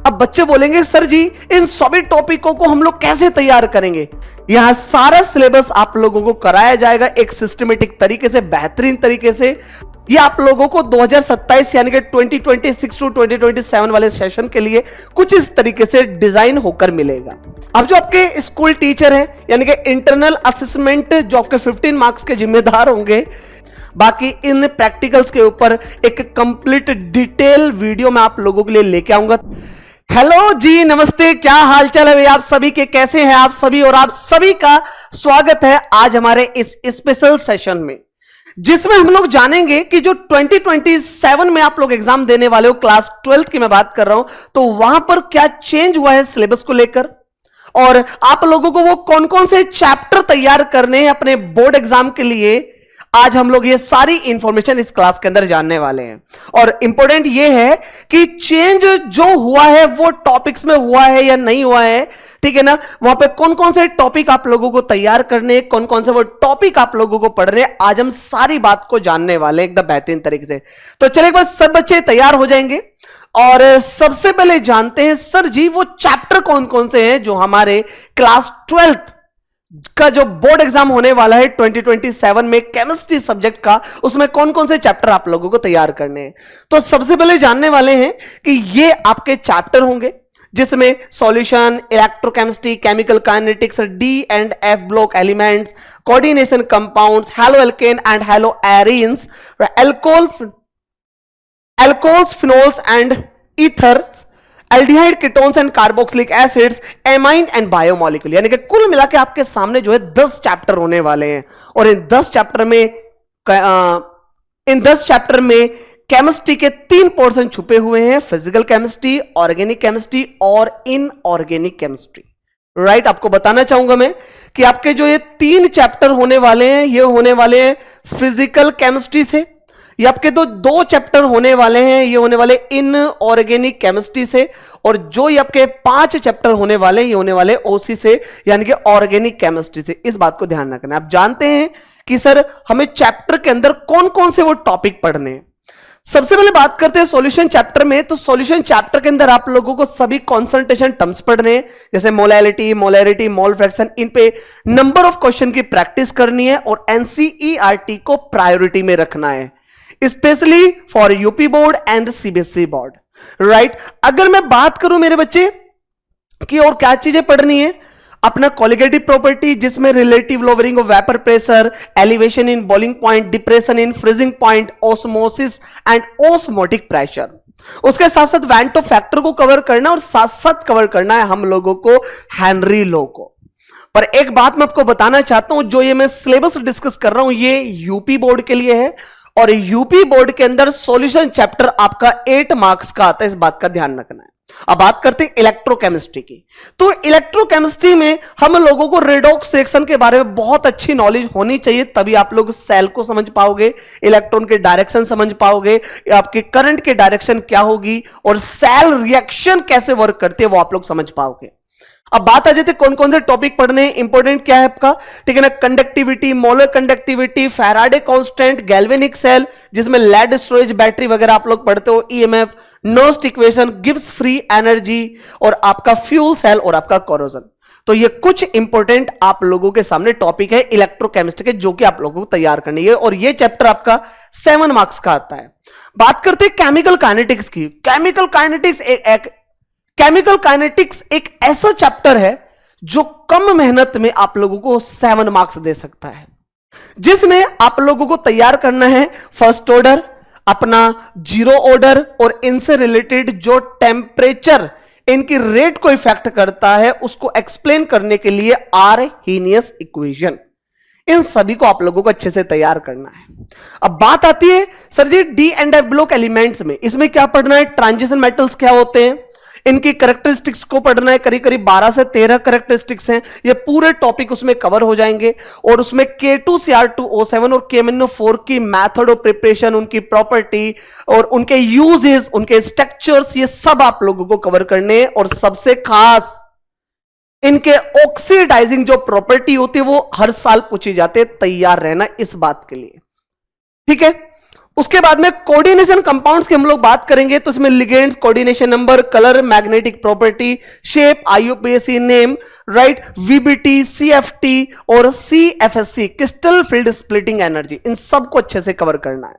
अब बच्चे बोलेंगे सर जी इन सभी टॉपिकों को हम लोग कैसे तैयार करेंगे। यहां सारा सिलेबस आप लोगों को कराया जाएगा एक सिस्टमेटिक तरीके से, बेहतरीन तरीके से। ये आप लोगों को 2027 यानी कि 2026 टू 2027 वाले सेशन के लिए कुछ इस तरीके से डिजाइन होकर मिलेगा। अब जो आपके स्कूल टीचर हैं यानी कि इंटरनल असेसमेंट जो आपके 15 मार्क्स के जिम्मेदार होंगे, बाकी इन प्रैक्टिकल्स के ऊपर एक कंप्लीट डिटेल वीडियो मैं आप लोगों के लिए लेके आऊंगा। हेलो जी, नमस्ते, क्या हालचाल है भाई आप सभी के, कैसे हैं आप सभी। और आप सभी का स्वागत है आज हमारे इस स्पेशल सेशन में, जिसमें हम लोग जानेंगे कि जो 2027 में आप लोग एग्जाम देने वाले हो, क्लास 12th की मैं बात कर रहा हूं, तो वहां पर क्या चेंज हुआ है सिलेबस को लेकर, और आप लोगों को वो कौन कौन से चैप्टर तैयार करने हैं अपने बोर्ड एग्जाम के लिए। आज हम लोग ये सारी इंफॉर्मेशन इस क्लास के अंदर जानने वाले हैं। और इंपॉर्टेंट ये है कि चेंज जो हुआ है वो टॉपिक्स में हुआ है या नहीं हुआ है, ठीक है ना। वहां पे कौन कौन से टॉपिक आप लोगों को तैयार करने, कौन कौन से वो टॉपिक आप लोगों को पढ़ रहे हैं, आज हम सारी बात को जानने वाले हैं एकदम बेहतरीन तरीके से। तो चलिए एक बार सब बच्चे तैयार हो जाएंगे और सबसे पहले जानते हैं सर जी वो चैप्टर कौन कौन से हैं जो हमारे क्लास 12th का जो बोर्ड एग्जाम होने वाला है 2027 में केमिस्ट्री सब्जेक्ट का, उसमें कौन कौन से चैप्टर आप लोगों को तैयार करने हैं। तो सबसे पहले जानने वाले हैं कि ये आपके चैप्टर होंगे जिसमें solution, electrochemistry, chemical kinetics, d and f block elements, coordination compounds, haloalkane and haloarenes, alcohols, phenols and ethers, aldehyde, ketones and carboxylic acids, amine and biomolecule. यानी कि कुल मिला के आपके सामने जो है 10 चैप्टर होने वाले हैं। और इन 10 चैप्टर में केमिस्ट्री के 3 पोर्शन छुपे हुए हैं, फिजिकल केमिस्ट्री, ऑर्गेनिक केमिस्ट्री और इनऑर्गेनिक केमिस्ट्री। राइट, आपको बताना चाहूंगा मैं कि आपके जो ये 3 चैप्टर होने वाले हैं, ये होने वाले हैं फिजिकल केमिस्ट्री से। ये आपके दो चैप्टर होने वाले हैं, ये होने वाले इनऑर्गेनिक केमिस्ट्री से। और जो ये आपके 5 चैप्टर होने वाले हैं, ये होने वाले ओसी से यानी कि ऑर्गेनिक केमिस्ट्री से। इस बात को ध्यान रखना है। आप जानते हैं कि सर हमें चैप्टर के अंदर कौन कौन से वो टॉपिक पढ़ने हैं। सबसे पहले बात करते हैं सॉल्यूशन चैप्टर में। तो सॉल्यूशन चैप्टर के अंदर आप लोगों को सभी कॉन्सेंट्रेशन टर्म्स पढ़ने हैं, जैसे मोलैलिटी, मोलैरिटी, मोल फ्रैक्शन। इन पे नंबर ऑफ क्वेश्चन की प्रैक्टिस करनी है और एनसीईआरटी को प्रायोरिटी में रखना है, specially for UP board and CBSE board. Right, अगर मैं बात करूं मेरे बच्चे कि और क्या चीजें पढ़नी है, अपना कोलिगेटिव प्रॉपर्टी जिसमें relative lowering of vapour pressure, elevation in boiling point, depression in freezing point, osmosis and osmotic pressure. उसके साथ साथ वेंटो फैक्टर को कवर करना और साथ साथ कवर करना है हम लोगों को हेनरी लॉ को। पर एक बात मैं आपको बताना चाहता हूं, जो ये मैं सिलेबस डिस्कस कर रहा हूं ये यूपी बोर्ड के लिए है, और यूपी बोर्ड के अंदर सॉल्यूशन चैप्टर आपका 8 मार्क्स का आता है, इस बात का ध्यान रखना है। अब बात करते हैं इलेक्ट्रोकेमिस्ट्री की। तो इलेक्ट्रोकेमिस्ट्री में हम लोगों को रेडॉक्स रिएक्शन के बारे में बहुत अच्छी नॉलेज होनी चाहिए, तभी आप लोग सेल को समझ पाओगे, इलेक्ट्रॉन के डायरेक्शन समझ पाओगे, आपके करंट के डायरेक्शन क्या होगी और सेल रिएक्शन कैसे वर्क करती है वो आप लोग समझ पाओगे। अब बात आ जाती है कौन कौन से टॉपिक पढ़ने हैं, इंपॉर्टेंट क्या है आपका, ठीक है ना। Conductivity, molar conductivity, Faraday constant, galvanic cell जिसमें लेड स्टोरेज बैटरी वगैरह आप लोग पढ़ते हो, EMF, Nernst equation, Gibbs free energy, और आपका फ्यूल सेल और आपका कोरोजन। तो ये कुछ इंपॉर्टेंट आप लोगों के सामने टॉपिक है इलेक्ट्रोकेमिस्ट्री के, जो कि आप लोगों को तैयार करनी है, और ये चैप्टर आपका 7 मार्क्स का आता है। बात करते हैं केमिकल काइनेटिक्स की। केमिकल काइनेटिक्स एक ऐसा चैप्टर है जो कम मेहनत में आप लोगों को 7 मार्क्स दे सकता है, जिसमें आप लोगों को तैयार करना है फर्स्ट ऑर्डर, अपना जीरो ऑर्डर और इनसे रिलेटेड जो टेम्परेचर इनकी रेट को इफेक्ट करता है उसको एक्सप्लेन करने के लिए आर्हेनियस इक्वेशन। इन सभी को आप लोगों को अच्छे से तैयार करना है। अब बात आती है sir G D and f block elements में, इसमें क्या पढ़ना है, ट्रांजिशन मेटल्स क्या होते हैं, इनकी कैरेक्टरिस्टिक्स को पढ़ना है। करीब करीब 12 से 13 कैरेक्टरिस्टिक्स हैं, ये पूरे टॉपिक उसमें कवर हो जाएंगे। और उसमें K2Cr2O7 और KMnO4 की मेथड ऑफ प्रिपरेशन, उनकी प्रॉपर्टी और उनके यूजेस, उनके स्ट्रक्चर्स, ये सब आप लोगों को कवर करने हैं। और सबसे खास इनके ऑक्सीडाइजिंग जो प्रॉपर्टी होती है वो हर साल पूछी जाती है, तैयार रहना इस बात के लिए, ठीक है। उसके बाद में कोऑर्डिनेशन कंपाउंड्स की हम लोग बात करेंगे तो इसमें ligands, coordination number, colour, magnetic property, shape, IUPAC name, right, VBT, CFT और CFSC, crystal field splitting energy, इन सबको अच्छे से कवर करना है।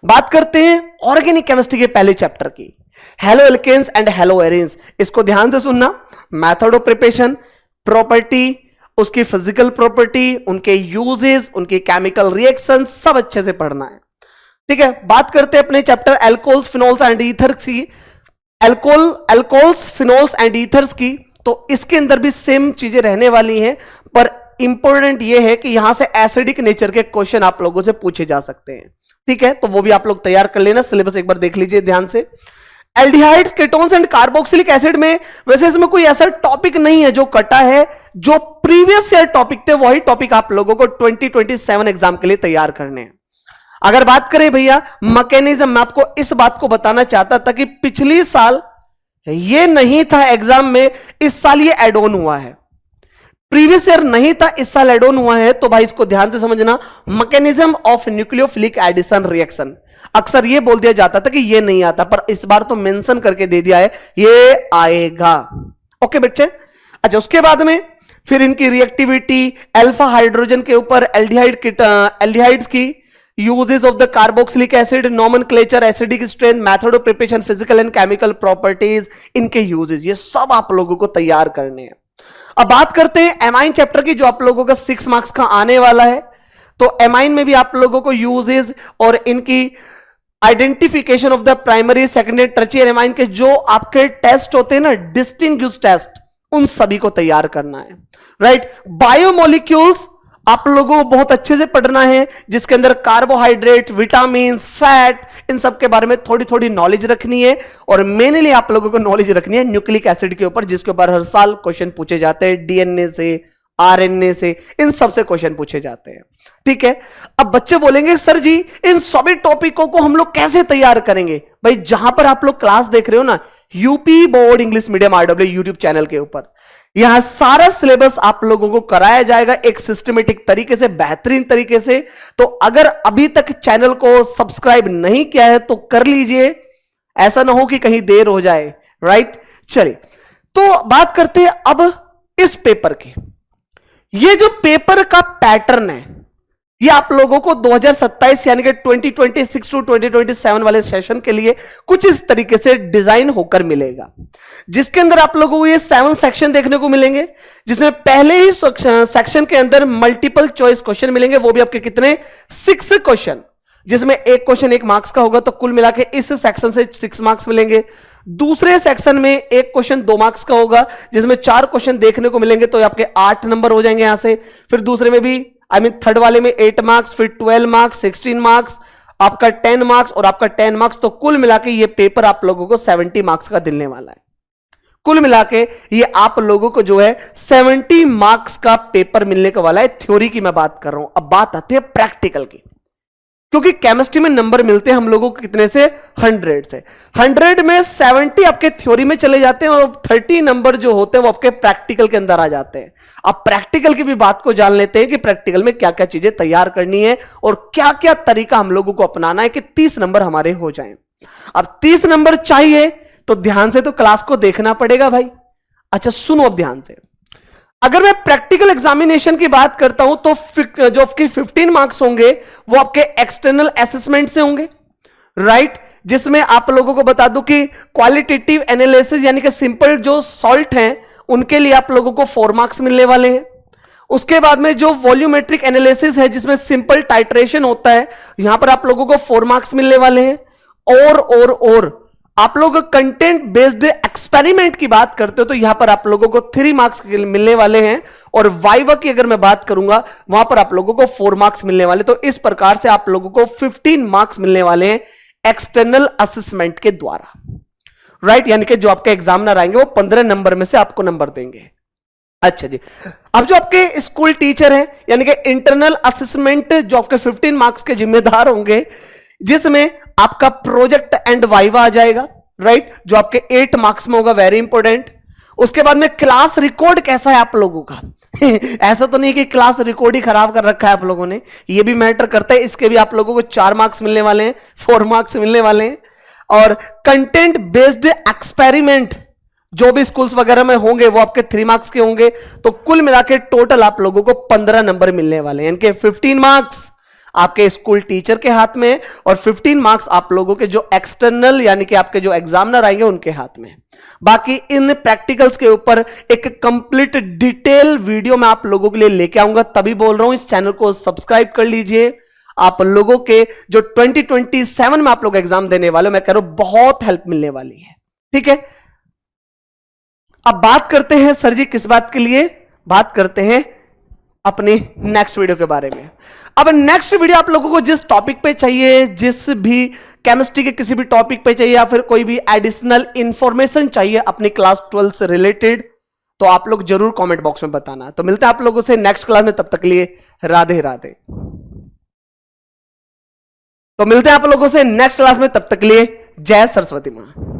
बात करते हैं ऑर्गेनिक केमिस्ट्री के पहले चैप्टर की, haloalkanes and haloarenes. इसको ध्यान से सुनना, मेथड ऑफ प्रिपरेशन, प्रॉपर्टी, उसकी फिजिकल प्रॉपर्टी, उनके यूजेस, उनके केमिकल रिएक्शन, सब अच्छे से पढ़ना है। ठीक है, बात करते हैं अपने chapter alcohols, phenols and ethers की, एल्कोहल्स, फिनोल्स एंड ईथर्स की। तो इसके अंदर भी सेम चीजें रहने वाली हैं, पर इंपॉर्टेंट यह है कि यहां से एसिडिक नेचर के क्वेश्चन आप लोगों से पूछे जा सकते हैं। ठीक है, तो वो भी आप लोग तैयार कर लेना, सिलेबस एक बार देख लीजिए ध्यान से। Aldehydes, ketones and carboxylic acid में वैसे इसमें कोई ऐसा टॉपिक नहीं है जो कटा है, जो प्रीवियस ईयर टॉपिक थे वही टॉपिक आप लोगों को 2027 एग्जाम के लिए तैयार करने हैं। अगर बात करें भैया मैकेनिज्म, मैं आपको इस बात को बताना चाहता था कि पिछली साल ये नहीं था एग्जाम में, इस साल ये एड ऑन हुआ है। प्रीवियस ईयर नहीं था, इस साल एड ऑन हुआ है, तो भाई इसको ध्यान से समझना। Mechanism of nucleophilic addition reaction, अक्सर ये बोल दिया जाता था कि ये नहीं आता, पर इस बार तो मेंशन करके दे दिया है ये आएगा। ओके बच्चे, अच्छा उसके बाद में फिर इनकी रिएक्टिविटी, अल्फा हाइड्रोजन के ऊपर एल्डिहाइड्स की, uses of the carboxylic acid, nomenclature, acidic strength, method of preparation, physical and chemical properties, इनके यूजेस, ये सब आप लोगों को तैयार करने हैं। अब बात करते हैं एमाइन चैप्टर की, जो आप लोगों का 6 मार्क्स का आने वाला है। तो एमाइन में भी आप लोगों को यूजेस और इनकी identification of the primary, secondary, tertiary amine के जो आपके टेस्ट होते हैं ना, डिस्टिंग्विश टेस्ट, उन सभी को तैयार करना है। राइट, बायोमोलिक्यूल्स आप लोगों को बहुत अच्छे से पढ़ना है, जिसके अंदर कार्बोहाइड्रेट, विटामिन, फैट, इन सब के बारे में थोड़ी थोड़ी नॉलेज रखनी है। और मेनली आप लोगों को नॉलेज रखनी है न्यूक्लिक एसिड के ऊपर, जिसके ऊपर हर साल क्वेश्चन पूछे जाते हैं, डीएनए से, आरएनए से, इन सब से क्वेश्चन पूछे जाते हैं। ठीक है, अब बच्चे बोलेंगे सर जी इन सभी टॉपिकों को हम लोग कैसे तैयार करेंगे? भाई जहां पर आप लोग क्लास देख रहे हो ना, UP board English medium RW YouTube channel के ऊपर, यहां सारा सिलेबस आप लोगों को कराया जाएगा एक सिस्टमेटिक तरीके से, बेहतरीन तरीके से। तो अगर अभी तक चैनल को सब्सक्राइब नहीं किया है तो कर लीजिए, ऐसा ना हो कि कहीं देर हो जाए। राइट, चलिए तो बात करते हैं अब इस पेपर की। ये जो पेपर का पैटर्न है, ये आप लोगों को 2027 यानी कि 2026 टू 2027 वाले सेशन के लिए कुछ इस तरीके से डिजाइन होकर मिलेगा, जिसके अंदर आप लोगों को ये 7 सेक्शन देखने को मिलेंगे, जिसमें पहले ही सेक्शन के अंदर मल्टीपल चॉइस क्वेश्चन मिलेंगे, वो भी आपके कितने 6 क्वेश्चन, जिसमें एक क्वेश्चन 1 मार्क्स का होगा, तो कुल मिला के इस सेक्शन से 6 मार्क्स मिलेंगे। दूसरे सेक्शन में एक क्वेश्चन 2 मार्क्स का होगा, जिसमें 4 क्वेश्चन देखने को मिलेंगे, तो आपके 8 नंबर हो जाएंगे यहां से। फिर दूसरे में भी थर्ड वाले में 8 मार्क्स, फिर 12 मार्क्स, 16 मार्क्स, आपका 10 मार्क्स और आपका 10 मार्क्स, तो कुल मिला के ये पेपर आप लोगों को 70 मार्क्स का दिलने वाला है। कुल मिला के ये आप लोगों को जो है 70 मार्क्स का पेपर मिलने का वाला है। थ्योरी की मैं बात कर रहा हूं, अब बात आती है प्रैक्टिकल की, क्योंकि केमिस्ट्री में नंबर मिलते हैं हम लोगों को कितने से, 100 से। 100 में 70 आपके थ्योरी में चले जाते हैं और 30 नंबर जो होते हैं वो आपके प्रैक्टिकल के अंदर आ जाते हैं। अब प्रैक्टिकल की भी बात को जान लेते हैं कि प्रैक्टिकल में क्या क्या चीजें तैयार करनी है और क्या क्या तरीका हम लोगों को अपनाना है कि 30 नंबर हमारे हो जाएं। अब 30 नंबर चाहिए तो ध्यान से तो क्लास को देखना पड़ेगा भाई। अच्छा सुनो अब ध्यान से, अगर मैं प्रैक्टिकल एग्जामिनेशन की बात करता हूं तो जो आपके 15 मार्क्स होंगे वो आपके एक्सटर्नल असेसमेंट से होंगे। राइट, जिसमें आप लोगों को बता दूं कि क्वालिटेटिव एनालिसिस यानी कि सिंपल जो सॉल्ट हैं उनके लिए आप लोगों को 4 मार्क्स मिलने वाले हैं। उसके बाद में जो वॉल्यूमेट्रिक एनालिसिस है जिसमें सिंपल टाइट्रेशन होता है, यहां पर आप लोगों को 4 मार्क्स मिलने वाले हैं। और आप लोग कंटेंट बेस्ड एक्सपेरिमेंट की बात करते हो तो यहां पर आप लोगों को 3 मार्क्स मिलने वाले हैं। और वाइवा की अगर मैं बात करूंगा वहां पर आप लोगों को 4 मार्क्स मिलने वाले। तो इस प्रकार से आप लोगों को 15 मार्क्स मिलने वाले हैं एक्सटर्नल असेसमेंट के द्वारा। राइट, यानी कि जो आपके एग्जामिनर आएंगे वो 15 नंबर में से आपको नंबर देंगे। अच्छा जी, अब जो आपके स्कूल टीचर हैं यानी कि इंटरनल असेसमेंट जो आपके 15 मार्क्स के जिम्मेदार होंगे, जिसमें आपका प्रोजेक्ट एंड वाइवा आ जाएगा। राइट, जो आपके 8 मार्क्स में होगा, वेरी इंपॉर्टेंट। उसके बाद में क्लास रिकॉर्ड कैसा है आप लोगों का ऐसा तो नहीं कि क्लास रिकॉर्ड ही खराब कर रखा है आप लोगों ने, ये भी मैटर करता है। इसके भी आप लोगों को 4 मार्क्स मिलने वाले हैं, 4 मार्क्स मिलने वाले हैं। और कंटेंट बेस्ड एक्सपेरिमेंट जो भी स्कूल्स वगैरह में होंगे वो आपके 3 मार्क्स के होंगे। तो कुल मिला के टोटल आप लोगों को 15 नंबर मिलने वाले हैं। इनके 15 मार्क्स आपके स्कूल टीचर के हाथ में और 15 मार्क्स आप लोगों के जो एक्सटर्नल यानी कि आपके जो एग्जामिनर आएंगे उनके हाथ में। बाकी इन प्रैक्टिकल्स के ऊपर एक कंप्लीट डिटेल वीडियो मैं आप लोगों के लिए लेके आऊंगा, तभी बोल रहा हूं इस चैनल को सब्सक्राइब कर लीजिए। आप लोगों के जो 2027 में आप लोग एग्जाम देने वाले हो, मैं कह रहा हूं बहुत हेल्प मिलने वाली है। ठीक है, अब बात करते हैं सर जी किस बात के लिए, बात करते हैं अपनी नेक्स्ट वीडियो के बारे में। अब नेक्स्ट वीडियो आप लोगों को जिस टॉपिक पे चाहिए, जिस भी केमिस्ट्री के किसी भी टॉपिक पे चाहिए या फिर कोई भी एडिशनल इंफॉर्मेशन चाहिए अपनी क्लास 12 से रिलेटेड, तो आप लोग जरूर कमेंट बॉक्स में बताना। तो मिलते हैं आप लोगों से नेक्स्ट क्लास में, तब तक के लिए राधे राधे। तो मिलते हैं आप लोगों से नेक्स्ट क्लास में, तब तक के लिए जय सरस्वती मां।